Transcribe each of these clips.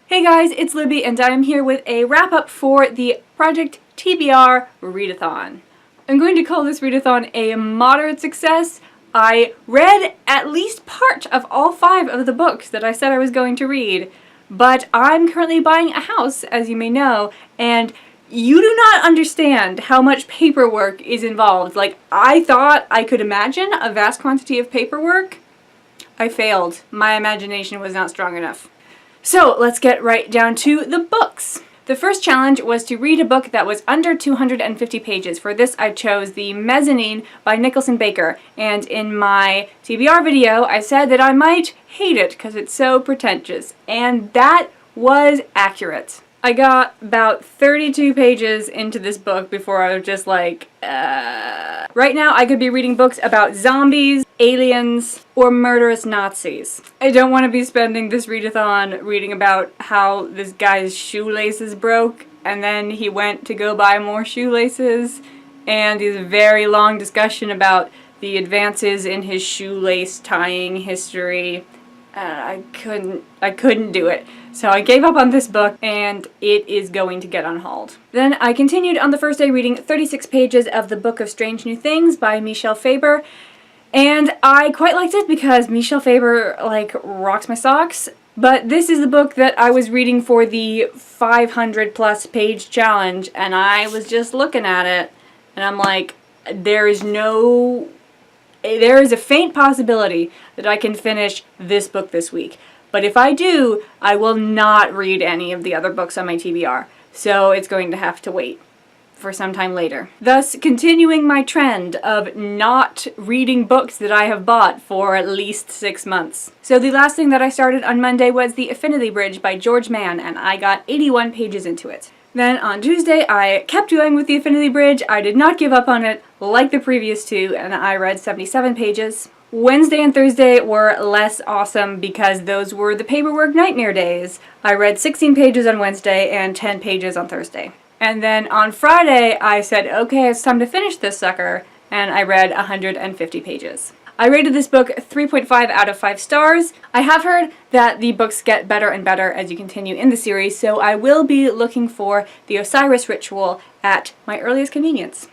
Hey guys, it's Libby and I'm here with a wrap-up for the Project TBR Readathon. I'm going to call this readathon a moderate success. I read at least part of all 5 of the books that I said I was going to read, but I'm currently buying a house, as you may know, and you do not understand how much paperwork is involved. Like, I thought I could imagine a vast quantity of paperwork. I failed. My imagination was not strong enough. So let's get right down to the books. The first challenge was to read a book that was under 250 pages. For this I chose the Mezzanine by Nicholson Baker, and in my TBR video I said that I might hate it because it's so pretentious, and that was accurate. I got about 32 pages into this book before I was just like, Right now I could be reading books about zombies, aliens, or murderous Nazis. I don't want to be spending this readathon reading about how this guy's shoelaces broke, and then he went to go buy more shoelaces, and there's a very long discussion about the advances in his shoelace tying history. I couldn't do it. So I gave up on this book, and it is going to get unhauled. Then I continued on the first day reading 36 pages of the Book of Strange New Things by Michel Faber, and I quite liked it because Michel Faber, like, rocks my socks. But this is the book that I was reading for the 500+ page challenge, and I was just looking at it, and I'm like, there is a faint possibility that I can finish this book this week. But if I do, I will not read any of the other books on my TBR. So it's going to have to wait for some time later. Thus, continuing my trend of not reading books that I have bought for at least 6 months. So the last thing that I started on Monday was the Affinity Bridge by Mann, and I got 81 pages into it. Then on Tuesday, I kept going with the Affinity Bridge. I did not give up on it like the previous 2, and I read 77 pages. Wednesday and Thursday were less awesome because those were the paperwork nightmare days. I read 16 pages on Wednesday and 10 pages on Thursday. And then on Friday, I said, okay, it's time to finish this sucker, and I read 150 pages. I rated this book 3.5 out of 5 stars. I have heard that the books get better and better as you continue in the series, so I will be looking for the Osiris Ritual at my earliest convenience.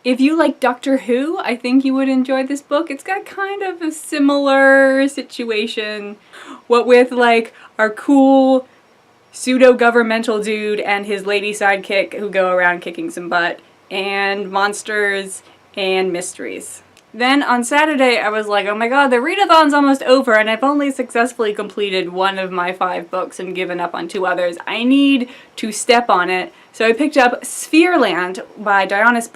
If you like Doctor Who, I think you would enjoy this book. It's got kind of a similar situation, what with, like, our cool pseudo-governmental dude and his lady sidekick who go around kicking some butt, and monsters and mysteries. Then on Saturday I was like, oh my god, the readathon's almost over and I've only successfully completed 1 of my 5 books and given up on 2 others. I need to step on it. So I picked up Sphereland by Dionys,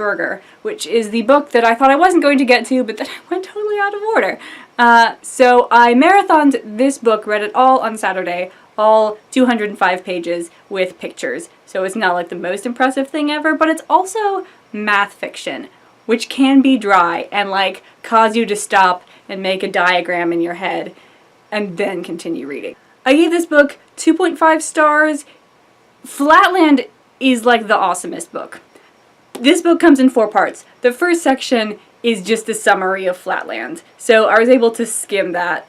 which is the book that I thought I wasn't going to get to, but then I went totally out of order. So I marathoned this book, read it all on Saturday, all 205 pages with pictures. So it's not like the most impressive thing ever, but it's also math fiction, which can be dry and, like, cause you to stop and make a diagram in your head and then continue reading. I gave this book 2.5 stars. Flatland is, like, the awesomest book. This book comes in 4 parts. The first section is just a summary of Flatland, so I was able to skim that.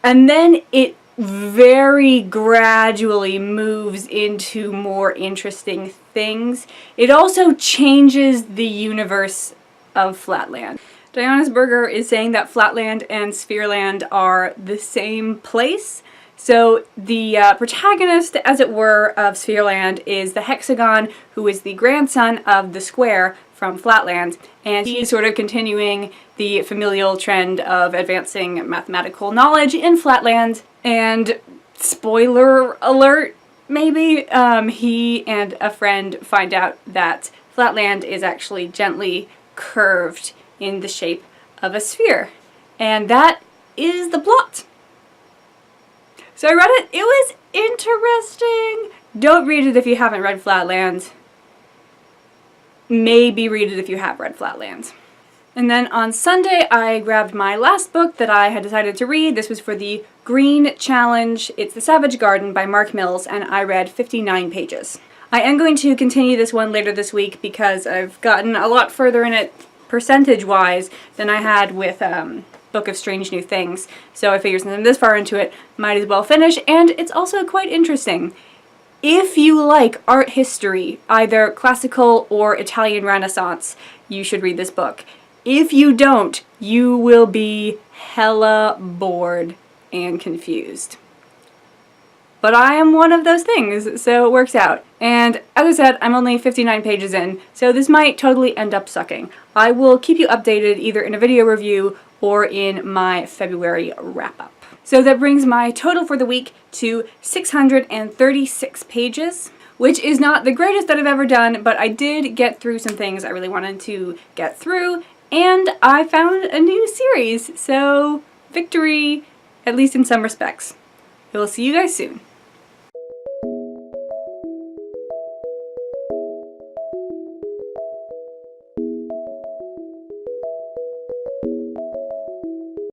And then it very gradually moves into more interesting things. It also changes the universe of Flatland. Dionys is saying that Flatland and Sphereland are the same place. So the protagonist, as it were, of Sphereland is the hexagon, who is the grandson of the square from Flatland, and he's sort of continuing the familial trend of advancing mathematical knowledge in Flatland. And spoiler alert, maybe, he and a friend find out that Flatland is actually gently curved in the shape of a sphere. And that is the plot. So I read it. It was interesting. Don't read it if you haven't read Flatland. Maybe read it if you have read Flatland. And then on Sunday, I grabbed my last book that I had decided to read. This was for the Green Challenge. It's The Savage Garden by Mark Mills, and I read 59 pages. I am going to continue this one later this week because I've gotten a lot further in it percentage-wise than I had with Book of Strange New Things. So I figured since I'm this far into it, might as well finish, and it's also quite interesting. If you like art history, either classical or Italian Renaissance, you should read this book. If you don't, you will be hella bored and confused. But I am one of those things, so it works out. And as I said, I'm only 59 pages in, so this might totally end up sucking. I will keep you updated either in a video review or in my February wrap-up. So that brings my total for the week to 636 pages, which is not the greatest that I've ever done, but I did get through some things I really wanted to get through, and I found a new series, so victory, at least in some respects. I will see you guys soon.